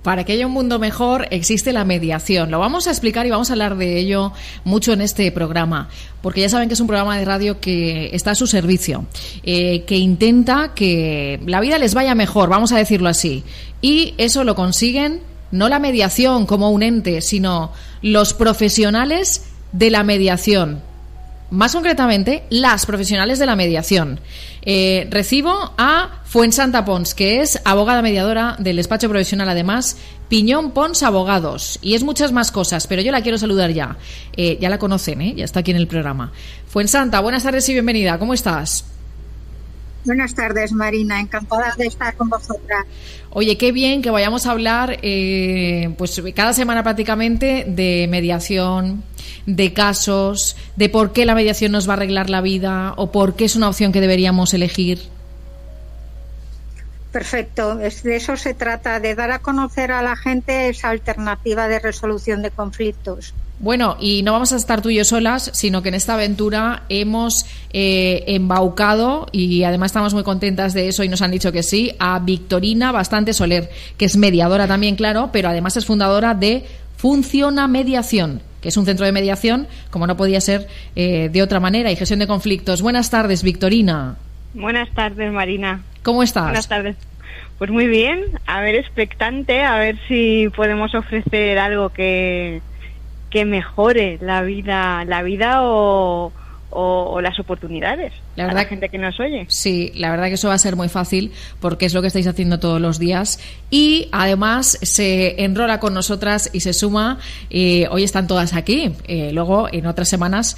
Para que haya un mundo mejor existe la mediación. Lo vamos a explicar y vamos a hablar de ello mucho en este programa, porque ya saben que es un programa de radio que está a su servicio, que intenta que la vida les vaya mejor, vamos a decirlo así. Y eso lo consiguen no la mediación como un ente, sino los profesionales de la mediación. Más concretamente, las profesionales de la mediación. Recibo a Fuensanta Pons, que es abogada mediadora del despacho profesional, además, Piñón Pons Abogados. Y es muchas más cosas, pero yo la quiero saludar ya. Ya la conocen, ya está aquí en el programa. Fuensanta, buenas tardes y bienvenida. ¿Cómo estás? Buenas tardes, Marina. Encantada de estar con vosotras. Oye, qué bien que vayamos a hablar pues cada semana prácticamente de mediación, de casos, de por qué la mediación nos va a arreglar la vida o por qué es una opción que deberíamos elegir. Perfecto. De eso se trata, de dar a conocer a la gente esa alternativa de resolución de conflictos. Bueno, y no vamos a estar tú y yo solas, sino que en esta aventura hemos embaucado, y además estamos muy contentas de eso y nos han dicho que sí, a Victorina Bastante Soler, que es mediadora también, claro, pero además es fundadora de Funciona Mediación, que es un centro de mediación, como no podía ser de otra manera, y gestión de conflictos. Buenas tardes, Victorina. Buenas tardes, Marina. ¿Cómo estás? Buenas tardes. Pues muy bien, a ver, expectante, a ver si podemos ofrecer algo que mejore la vida o las oportunidades a la gente que nos oye. Sí, la verdad que eso va a ser muy fácil porque es lo que estáis haciendo todos los días y además se enrola con nosotras y se suma. Hoy están todas aquí, luego en otras semanas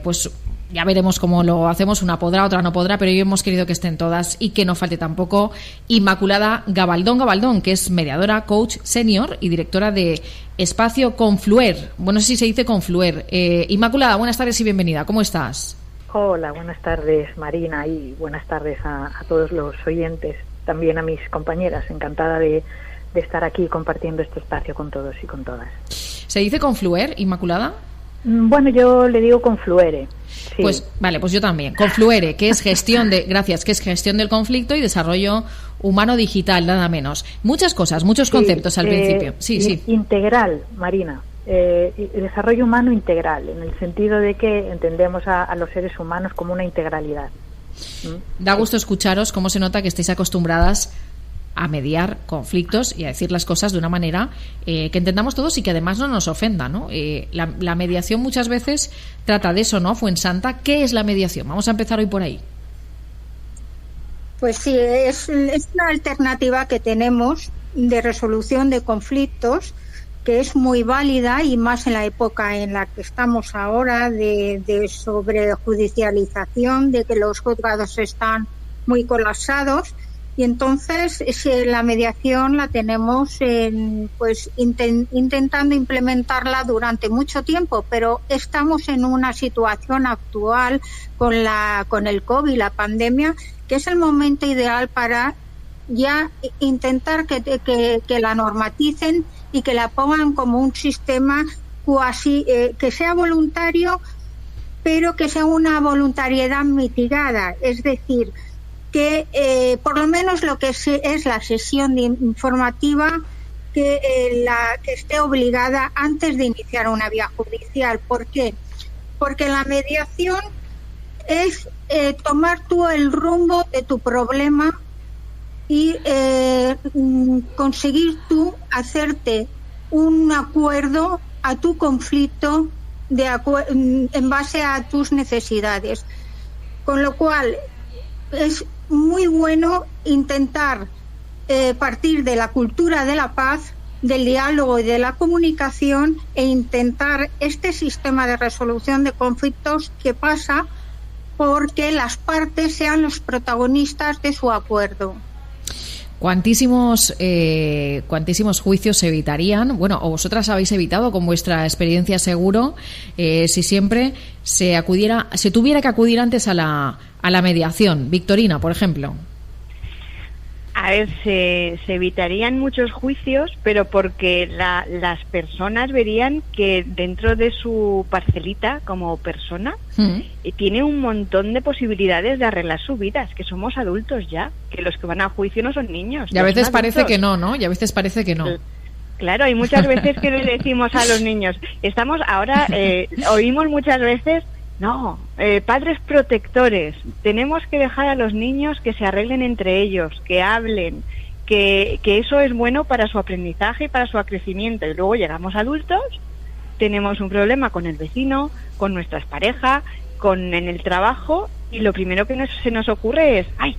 pues ya veremos cómo lo hacemos, una podrá, otra no podrá, pero hoy hemos querido que estén todas y que no falte tampoco Inmaculada Gabaldón, que es mediadora, coach senior y directora de Espacio Confluer. Bueno, no sé si se dice Confluer. Inmaculada, buenas tardes y bienvenida. ¿Cómo estás? Hola, buenas tardes, Marina, y buenas tardes a todos los oyentes, también a mis compañeras. Encantada de estar aquí compartiendo este espacio con todos y con todas. ¿Se dice Confluer, Inmaculada? Bueno, yo le digo Confluere. Sí. Pues vale, pues yo también. Confluere, que es gestión del conflicto y desarrollo humano digital, nada menos. Muchas cosas, muchos conceptos al principio. Sí. Integral, Marina. Desarrollo humano integral, en el sentido de que entendemos a los seres humanos como una integralidad. Da gusto escucharos cómo se nota que estáis acostumbradas a mediar conflictos y a decir las cosas de una manera que entendamos todos y que además no nos ofenda, ¿no? La mediación muchas veces trata de eso, ¿no? Fuensanta, ¿qué es la mediación? Vamos a empezar hoy por ahí. Pues sí, es una alternativa que tenemos de resolución de conflictos que es muy válida y más en la época en la que estamos ahora de sobrejudicialización, de que los juzgados están muy colapsados. Y entonces la mediación la tenemos intentando implementarla durante mucho tiempo, pero estamos en una situación actual con el COVID, la pandemia, que es el momento ideal para ya intentar que la normaticen y que la pongan como un sistema cuasi que sea voluntario, pero que sea una voluntariedad mitigada, es decir, que por lo menos lo que es la sesión informativa que esté obligada antes de iniciar una vía judicial. ¿Por qué? Porque la mediación es tomar tú el rumbo de tu problema y conseguir tú hacerte un acuerdo a tu conflicto en base a tus necesidades. Con lo cual es muy bueno intentar partir de la cultura de la paz, del diálogo y de la comunicación e intentar este sistema de resolución de conflictos que pasa porque las partes sean los protagonistas de su acuerdo. ¿Cuantísimos juicios se evitarían? Bueno, o vosotras habéis evitado con vuestra experiencia seguro, si siempre se tuviera que acudir antes a la mediación. Victorina, por ejemplo. A ver, se evitarían muchos juicios, pero porque las personas verían que dentro de su parcelita como persona tiene un montón de posibilidades de arreglar su vida. Es que somos adultos ya, que los que van a juicio no son niños. Y a veces parece que no, ¿no? Y a veces parece que no. Claro, hay muchas veces que le decimos a los niños, oímos muchas veces, no, padres protectores, tenemos que dejar a los niños que se arreglen entre ellos, que hablen, que eso es bueno para su aprendizaje y para su crecimiento. Y luego llegamos adultos, tenemos un problema con el vecino, con nuestras parejas, en el trabajo, y lo primero que se nos ocurre es, ay,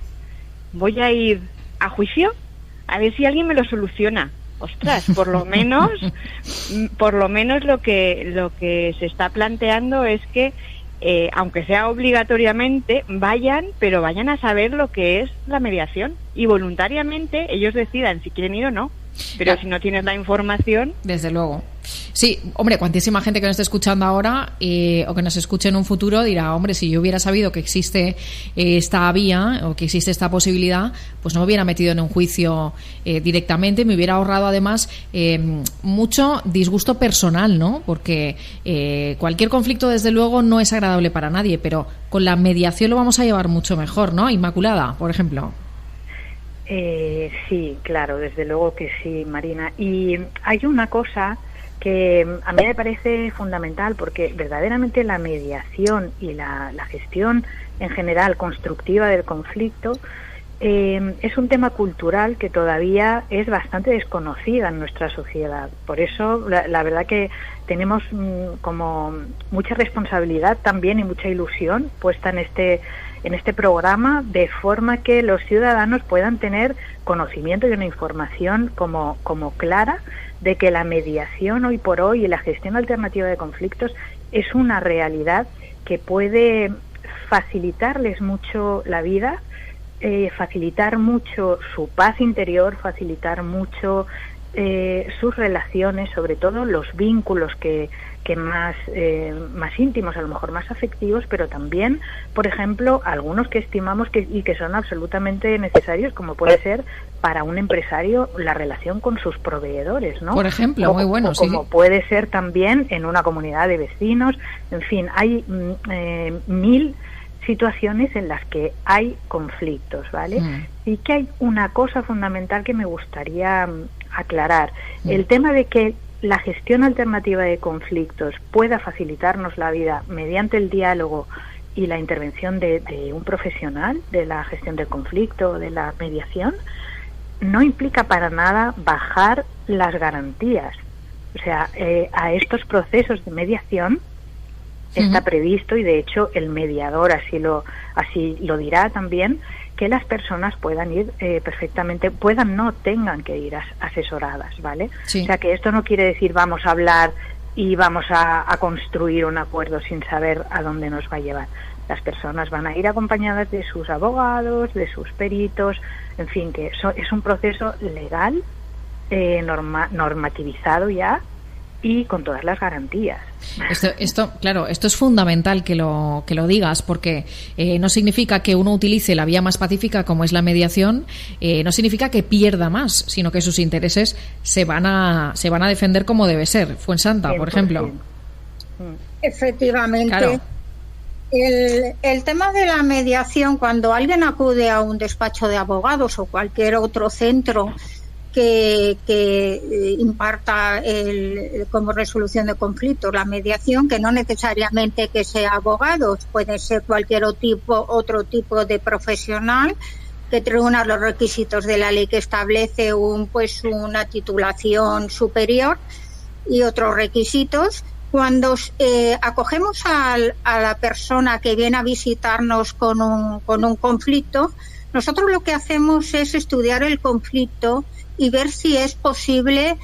voy a ir a juicio a ver si alguien me lo soluciona. Ostras, por lo menos lo que se está planteando es que aunque sea obligatoriamente, vayan a saber lo que es la mediación y voluntariamente ellos decidan si quieren ir o no. Pero si no tienes la información... Desde luego. Sí, hombre, cuantísima gente que nos esté escuchando ahora o que nos escuche en un futuro dirá, hombre, si yo hubiera sabido que existe esta vía o que existe esta posibilidad, pues no me hubiera metido en un juicio directamente, me hubiera ahorrado además mucho disgusto personal, ¿no? Porque cualquier conflicto, desde luego, no es agradable para nadie, pero con la mediación lo vamos a llevar mucho mejor, ¿no? Inmaculada, por ejemplo. Sí, claro, desde luego que sí, Marina. Y hay una cosa que a mí me parece fundamental, porque verdaderamente la mediación y la gestión en general constructiva del conflicto es un tema cultural que todavía es bastante desconocida en nuestra sociedad. Por eso la verdad que tenemos como mucha responsabilidad también y mucha ilusión puesta en este programa, de forma que los ciudadanos puedan tener conocimiento y una información como clara de que la mediación hoy por hoy y la gestión alternativa de conflictos es una realidad que puede facilitarles mucho la vida, facilitar mucho su paz interior, facilitar mucho sus relaciones, sobre todo los vínculos que más íntimos, a lo mejor más afectivos, pero también, por ejemplo, algunos que estimamos y que son absolutamente necesarios, como puede ser para un empresario la relación con sus proveedores, ¿no? Por ejemplo, muy bueno, sí. Como puede ser también en una comunidad de vecinos. En fin, hay 1000 situaciones en las que hay conflictos, ¿vale? Y que hay una cosa fundamental que me gustaría aclarar. El tema de que la gestión alternativa de conflictos pueda facilitarnos la vida mediante el diálogo y la intervención de un profesional de la gestión del conflicto, de la mediación, no implica para nada bajar las garantías. O sea, a estos procesos de mediación está previsto, y de hecho el mediador así lo dirá también, que las personas puedan ir perfectamente, tengan que ir asesoradas, ¿vale? Sí. O sea, que esto no quiere decir vamos a hablar y vamos a construir un acuerdo sin saber a dónde nos va a llevar. Las personas van a ir acompañadas de sus abogados, de sus peritos, en fin, que es un proceso legal, normativizado ya, y con todas las garantías. Claro, esto es fundamental que lo digas, porque no significa que uno utilice la vía más pacífica como es la mediación, no significa que pierda más, sino que sus intereses se van a defender como debe ser. Fuensanta, 100%. Por ejemplo. Efectivamente. Claro. El tema de la mediación, cuando alguien acude a un despacho de abogados o cualquier otro centro que imparta como resolución de conflictos la mediación, que no necesariamente que sea abogados, puede ser cualquier otro tipo de profesional que reúna los requisitos de la ley que establece una titulación superior y otros requisitos. Cuando acogemos a la persona que viene a visitarnos con un conflicto, nosotros lo que hacemos es estudiar el conflicto y ver si es posible,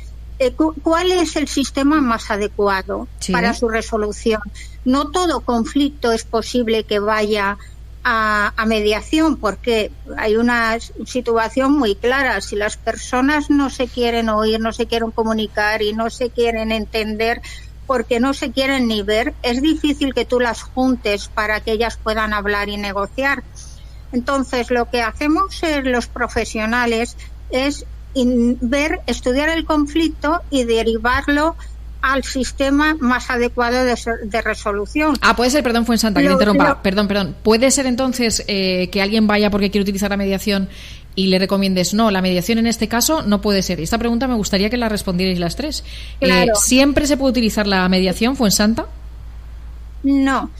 cuál es el sistema más adecuado para su resolución. No todo conflicto es posible que vaya a mediación, porque hay una situación muy clara. Si las personas no se quieren oír, no se quieren comunicar y no se quieren entender porque no se quieren ni ver, es difícil que tú las juntes para que ellas puedan hablar y negociar. Entonces, lo que hacemos los profesionales es estudiar el conflicto y derivarlo al sistema más adecuado de resolución. Puede ser, perdón, Fuensanta, que te interrumpa. Perdón. Puede ser entonces que alguien vaya porque quiere utilizar la mediación y le recomiendes, no, la mediación en este caso no puede ser. Y esta pregunta me gustaría que la respondierais las tres. Claro. ¿Siempre se puede utilizar la mediación, Fuensanta? No,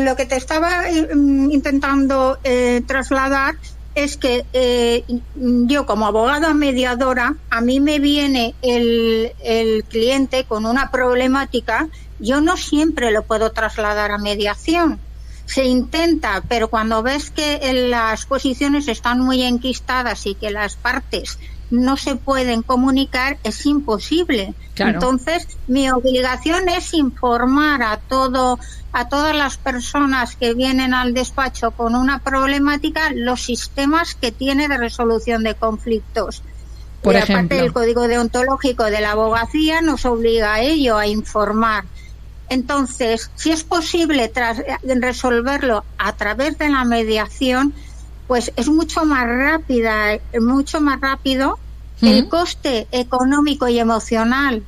lo que te estaba intentando trasladar es que yo como abogada mediadora, a mí me viene el cliente con una problemática, yo no siempre lo puedo trasladar a mediación. Se intenta, pero cuando ves que las posiciones están muy enquistadas y que las partes no se pueden comunicar, es imposible. Claro. Entonces, mi obligación es informar a todas las personas que vienen al despacho con una problemática, los sistemas que tiene de resolución de conflictos. Por y ejemplo, aparte, el código deontológico de la abogacía nos obliga a ello, a informar. Entonces, si es posible resolverlo a través de la mediación, pues es mucho más rápido. El coste económico y emocional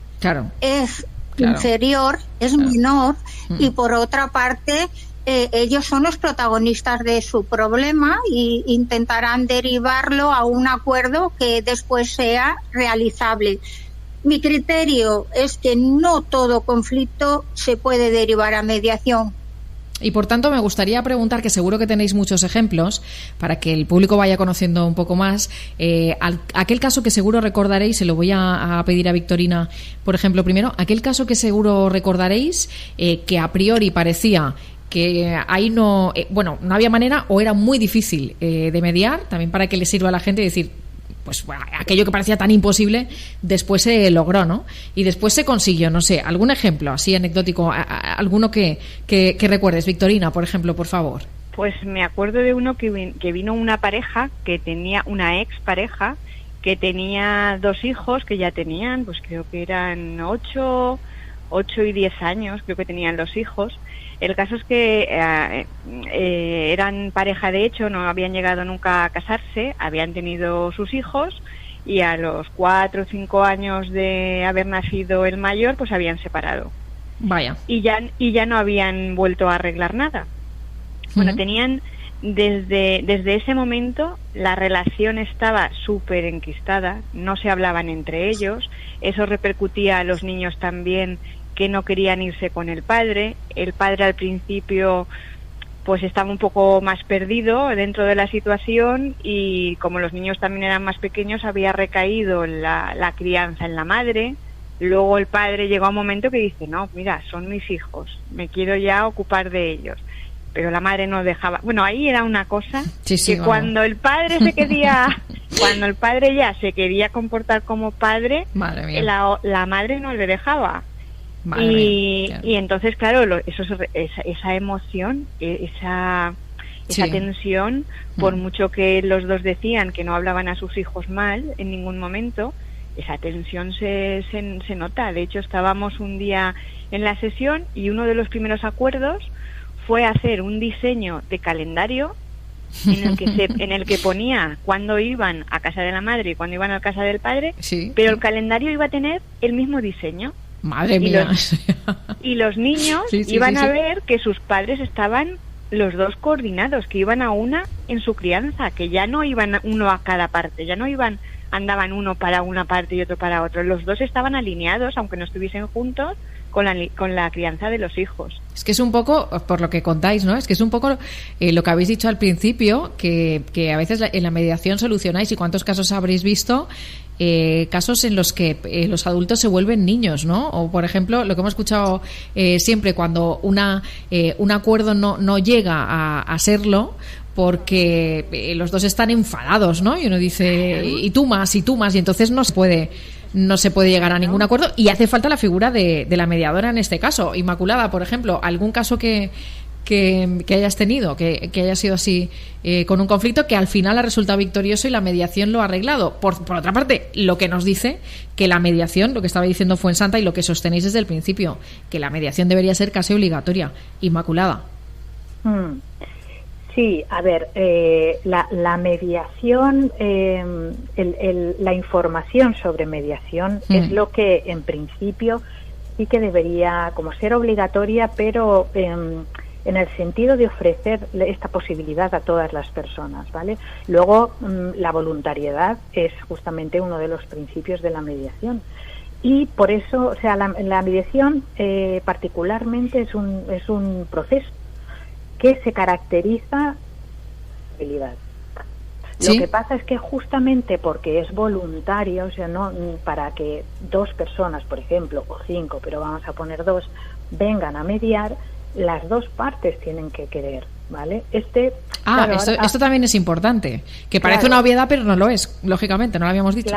es inferior, es menor, y por otra parte, ellos son los protagonistas de su problema e intentarán derivarlo a un acuerdo que después sea realizable. Mi criterio es que no todo conflicto se puede derivar a mediación. Y por tanto me gustaría preguntar, que seguro que tenéis muchos ejemplos, para que el público vaya conociendo un poco más, aquel caso que seguro recordaréis, se lo voy a pedir a Victorina, por ejemplo, primero, aquel caso que seguro recordaréis que a priori parecía que ahí no había manera o era muy difícil de mediar, también para que le sirva a la gente decir, pues bueno, aquello que parecía tan imposible después se logró, ¿no? Y después se consiguió, no sé, algún ejemplo así anecdótico, alguno que recuerdes. Victorina, por ejemplo, por favor. Pues me acuerdo de uno que vino una pareja que tenía, una ex pareja que tenía 2 hijos que ya tenían, pues creo que eran 8 y 10 años, creo que tenían los hijos. El caso es que eran pareja de hecho, no habían llegado nunca a casarse, habían tenido sus hijos y a los 4 o 5 años de haber nacido el mayor, pues habían separado. Vaya. Y ya no habían vuelto a arreglar nada. Bueno, tenían desde ese momento la relación estaba súper enquistada, no se hablaban entre ellos, eso repercutía a los niños también, que no querían irse con el padre al principio pues estaba un poco más perdido dentro de la situación y como los niños también eran más pequeños había recaído la crianza en la madre. Luego el padre llegó a un momento que dice, no, mira, son mis hijos, me quiero ya ocupar de ellos, pero la madre no dejaba. Bueno, ahí era una cosa cuando el padre cuando el padre ya se quería comportar como padre, la madre no le dejaba. Y entonces, claro, esa emoción, esa tensión, por mucho que los dos decían que no hablaban a sus hijos mal en ningún momento, esa tensión se nota. De hecho, estábamos un día en la sesión y uno de los primeros acuerdos fue hacer un diseño de calendario en el que ponía cuándo iban a casa de la madre y cuándo iban a casa del padre, pero el calendario iba a tener el mismo diseño. Madre mía. Y los niños iban a ver que sus padres estaban los dos coordinados, que iban a una en su crianza, que ya no iban uno a cada parte, ya no andaban uno para una parte y otro para otro. Los dos estaban alineados, aunque no estuviesen juntos, con la crianza de los hijos. Es que es un poco, por lo que contáis, ¿no? Es que es un poco lo que habéis dicho al principio, que a veces en la mediación solucionáis, y cuántos casos habréis visto, casos en los que los adultos se vuelven niños, ¿no? O, por ejemplo, lo que hemos escuchado siempre, cuando un acuerdo no llega a serlo, porque los dos están enfadados, ¿no? Y uno dice, y tú más, y entonces no se puede llegar a ningún acuerdo, y hace falta la figura de la mediadora en este caso. Inmaculada, por ejemplo, algún caso que hayas tenido, que haya sido así, con un conflicto que al final ha resultado victorioso y la mediación lo ha arreglado. Por otra parte, lo que nos dice que la mediación, lo que estaba diciendo Fuensanta y lo que sostenéis desde el principio, que la mediación debería ser casi obligatoria. Inmaculada. Sí, a ver, la mediación, la información sobre mediación es lo que en principio sí que debería como ser obligatoria, pero en el sentido de ofrecer esta posibilidad a todas las personas, ¿vale? Luego, la voluntariedad es justamente uno de los principios de la mediación. Y por eso, o sea, la mediación particularmente es un proceso que se caracteriza por habilidad. ¿Sí? Lo que pasa es que justamente porque es voluntario, o sea, no para que 2 personas, por ejemplo, o 5, pero vamos a poner 2, vengan a mediar, las 2 partes tienen que querer, ¿vale? Claro, esto también es importante, que parece claro, una obviedad, pero no lo es, lógicamente, no lo habíamos dicho.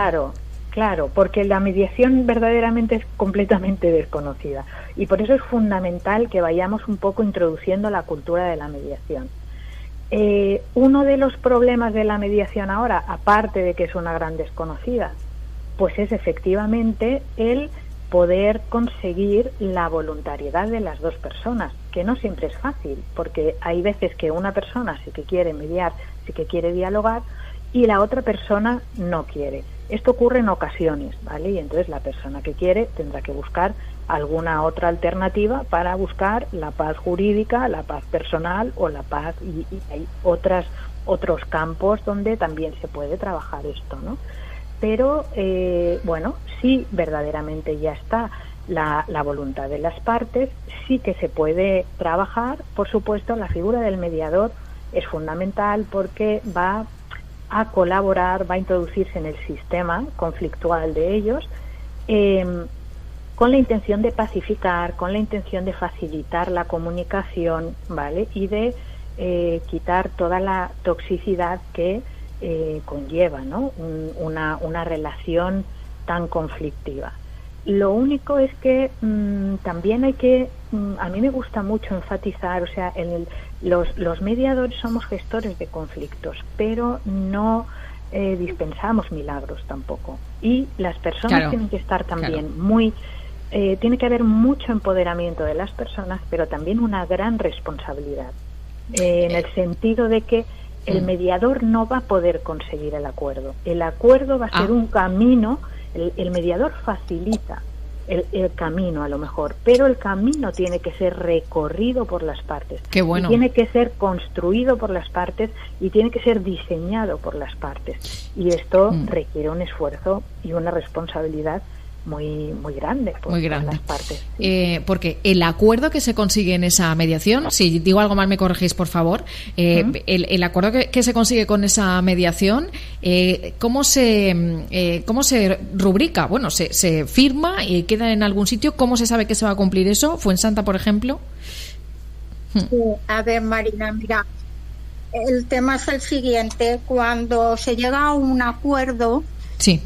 Claro, porque la mediación verdaderamente es completamente desconocida y por eso es fundamental que vayamos un poco introduciendo la cultura de la mediación. Uno de los problemas de la mediación ahora, aparte de que es una gran desconocida, pues es efectivamente el poder conseguir la voluntariedad de las 2 personas, que no siempre es fácil, porque hay veces que una persona sí que quiere mediar, sí que quiere dialogar, y la otra persona no quiere. Esto ocurre en ocasiones, ¿vale? Y entonces la persona que quiere tendrá que buscar alguna otra alternativa para buscar la paz jurídica, la paz personal o la paz, y hay otros campos donde también se puede trabajar esto, ¿no? Pero, bueno, sí verdaderamente ya está la voluntad de las partes, sí que se puede trabajar. Por supuesto, la figura del mediador es fundamental porque va a colaborar, va a introducirse en el sistema conflictual de ellos, con la intención de pacificar, con la intención de facilitar la comunicación, ¿vale? Y de quitar toda la toxicidad que conlleva, ¿no? Una relación tan conflictiva. Lo único es que también hay que, a mí me gusta mucho enfatizar, o sea, los mediadores somos gestores de conflictos, pero no dispensamos milagros tampoco. Y las personas tienen que estar también tiene que haber mucho empoderamiento de las personas, pero también una gran responsabilidad, en el sentido de que el mediador no va a poder conseguir el acuerdo. El acuerdo va a ser un camino. El mediador facilita el camino a lo mejor, pero el camino tiene que ser recorrido por las partes. Qué bueno. Y tiene que ser construido por las partes y tiene que ser diseñado por las partes. Y esto requiere un esfuerzo y una responsabilidad muy grande por las partes. Porque el acuerdo que se consigue en esa mediación, si digo algo mal me corregís por favor, el acuerdo que se consigue con esa mediación, ¿cómo se rubrica? Bueno, se firma y queda en algún sitio. ¿Cómo se sabe que se va a cumplir eso? ¿Fuensanta, por ejemplo? Sí, a ver, Marina, mira, el tema es el siguiente. Cuando se llega a un acuerdo, sí,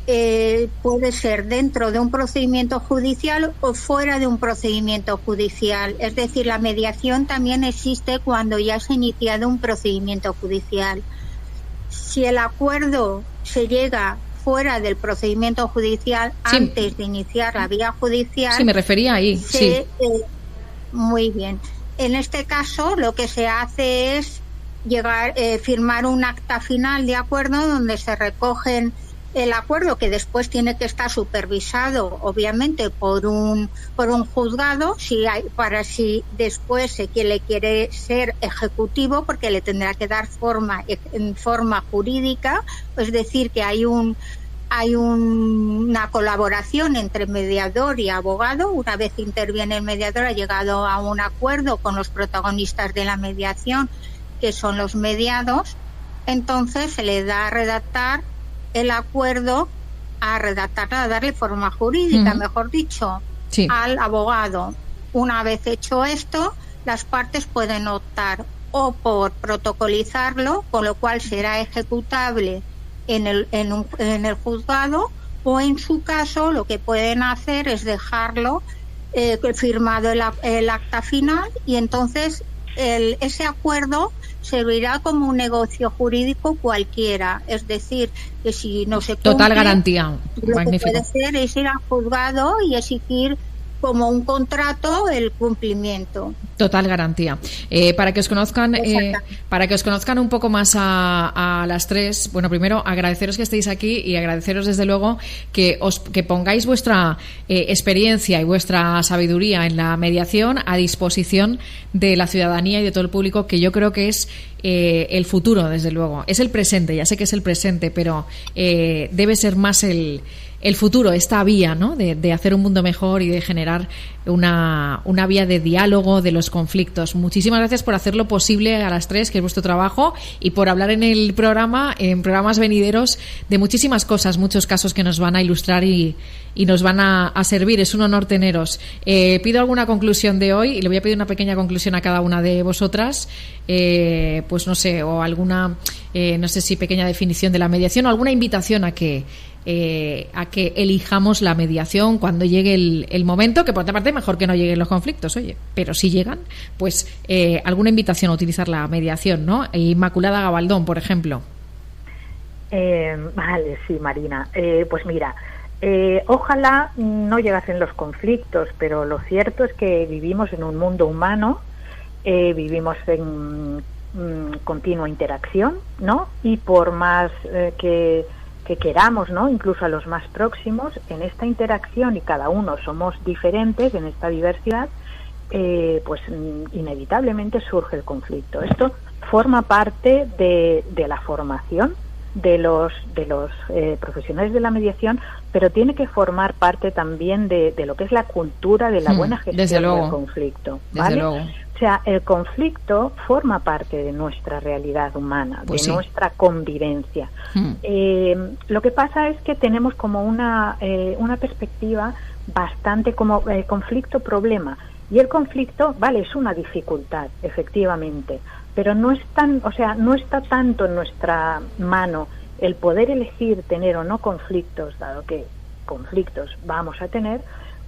puede ser dentro de un procedimiento judicial o fuera de un procedimiento judicial. Es decir, la mediación también existe cuando ya se ha iniciado un procedimiento judicial. Si el acuerdo se llega fuera del procedimiento judicial, sí, antes de iniciar la vía judicial... Sí, me refería ahí, sí. Muy bien. En este caso, lo que se hace es firmar un acta final de acuerdo donde se recogen el acuerdo, que después tiene que estar supervisado, obviamente, por un juzgado, si después le quiere ser ejecutivo, porque le tendrá que dar forma jurídica, es decir, que hay una colaboración entre mediador y abogado. Una vez interviene el mediador, ha llegado a un acuerdo con los protagonistas de la mediación, que son los mediados, entonces se le da a redactar el acuerdo, a darle forma jurídica, mejor dicho, sí, al abogado. Una vez hecho esto, las partes pueden optar o por protocolizarlo, con lo cual será ejecutable en el juzgado, o en su caso lo que pueden hacer es dejarlo firmado el acta final, y entonces ese acuerdo servirá como un negocio jurídico cualquiera. Es decir, que si no se cumple, total garantía. Lo Magnífico. que puede hacer es ir al juzgado y exigir como un contrato el cumplimiento. Total garantía. Para que os conozcan, un poco más a las tres, bueno, primero agradeceros que estéis aquí y agradeceros desde luego que pongáis vuestra experiencia y vuestra sabiduría en la mediación a disposición de la ciudadanía y de todo el público, que yo creo que es el futuro, desde luego. Es el presente, ya sé que es el presente, pero debe ser más el futuro, esta vía, ¿no?, de hacer un mundo mejor y de generar una vía de diálogo de los conflictos. Muchísimas gracias por hacerlo posible a las tres, que es vuestro trabajo, y por hablar en el programa, en programas venideros, de muchísimas cosas, muchos casos que nos van a ilustrar y nos van a servir. Es un honor teneros. Pido alguna conclusión de hoy y le voy a pedir una pequeña conclusión a cada una de vosotras, pues no sé, o alguna, no sé si pequeña definición de la mediación o alguna invitación a que elijamos la mediación cuando llegue el momento, que por otra parte mejor que no lleguen los conflictos, oye, pero si llegan, pues alguna invitación a utilizar la mediación, ¿no? Inmaculada Gabaldón, por ejemplo. Vale, sí, Marina. Pues mira, ojalá no llegasen los conflictos, pero lo cierto es que vivimos en un mundo humano, vivimos en continua interacción, ¿no? Y por más que queramos, ¿no?, incluso a los más próximos, en esta interacción, y cada uno somos diferentes en esta diversidad, pues inevitablemente surge el conflicto. Esto forma parte de la formación de los profesionales de la mediación, pero tiene que formar parte también de lo que es la cultura de la buena gestión del conflicto, ¿vale? Desde luego. O sea, el conflicto forma parte de nuestra realidad humana, pues de nuestra convivencia. Lo que pasa es que tenemos como una perspectiva bastante como conflicto-problema. Y el conflicto, vale, es una dificultad, efectivamente, pero no es no está tanto en nuestra mano el poder elegir tener o no conflictos, dado que conflictos vamos a tener,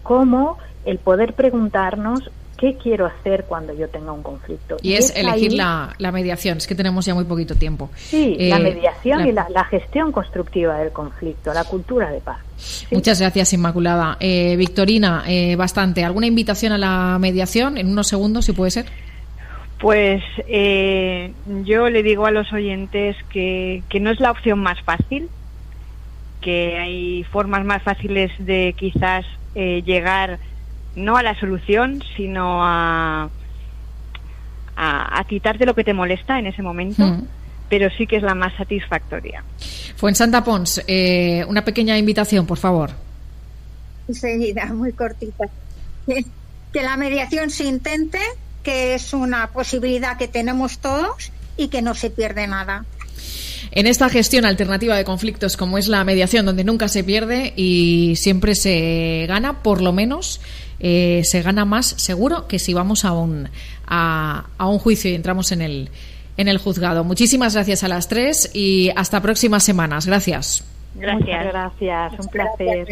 como el poder preguntarnos ¿qué quiero hacer cuando yo tenga un conflicto? Y es elegir la mediación. Es que tenemos ya muy poquito tiempo. Sí, la mediación y la gestión constructiva del conflicto, la cultura de paz. ¿Sí? Muchas gracias, Inmaculada. Victorina, bastante. ¿Alguna invitación a la mediación en unos segundos, si puede ser? Pues yo le digo a los oyentes que no es la opción más fácil, que hay formas más fáciles de quizás llegar no a la solución, sino a quitarte lo que te molesta en ese momento, pero sí que es la más satisfactoria. Fuensanta Pons, una pequeña invitación, por favor. Enseguida, muy cortita. Que la mediación se intente, que es una posibilidad que tenemos todos y que no se pierde nada. En esta gestión alternativa de conflictos como es la mediación, donde nunca se pierde y siempre se gana, por lo menos se gana más seguro que si vamos a un juicio y entramos en el juzgado. Muchísimas gracias a las tres y hasta próximas semanas. Gracias. Gracias. Muchas gracias, un placer.